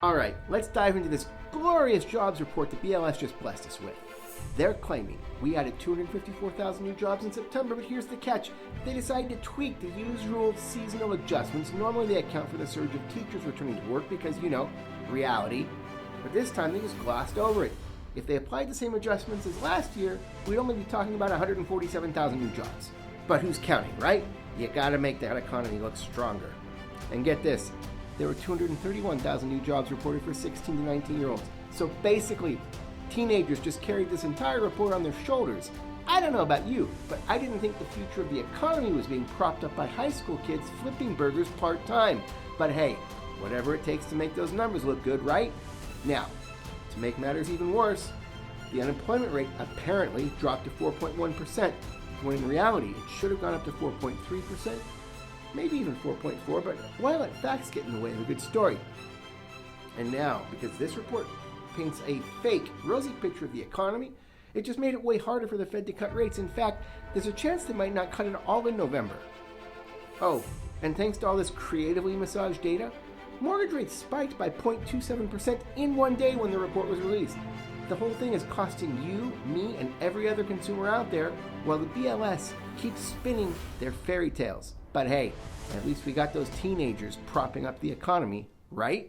All right, let's dive into this glorious jobs report the BLS just blessed us with. They're claiming we added 254,000 new jobs in September, but here's the catch. They decided to tweak the usual seasonal adjustments. Normally they account for the surge of teachers returning to work because, reality. But this time they just glossed over it. If they applied the same adjustments as last year, we'd only be talking about 147,000 new jobs. But who's counting, right? You gotta make that economy look stronger. And get this, there were 231,000 new jobs reported for 16 to 19-year-olds. So basically, teenagers just carried this entire report on their shoulders. I don't know about you, but I didn't think the future of the economy was being propped up by high school kids flipping burgers part-time. But hey, whatever it takes to make those numbers look good, right? Now, to make matters even worse, the unemployment rate apparently dropped to 4.1%, when in reality it should have gone up to 4.3%, maybe even 4.4%, but why let facts get in the way of a good story? And now, because this report paints a fake, rosy picture of the economy, it just made it way harder for the Fed to cut rates. In fact, there's a chance they might not cut it all in November. Oh, and thanks to all this creatively massaged data, mortgage rates spiked by 0.27% in one day when the report was released. The whole thing is costing you, me, and every other consumer out there, while the BLS keeps spinning their fairy tales. But hey, at least we got those teenagers propping up the economy, right?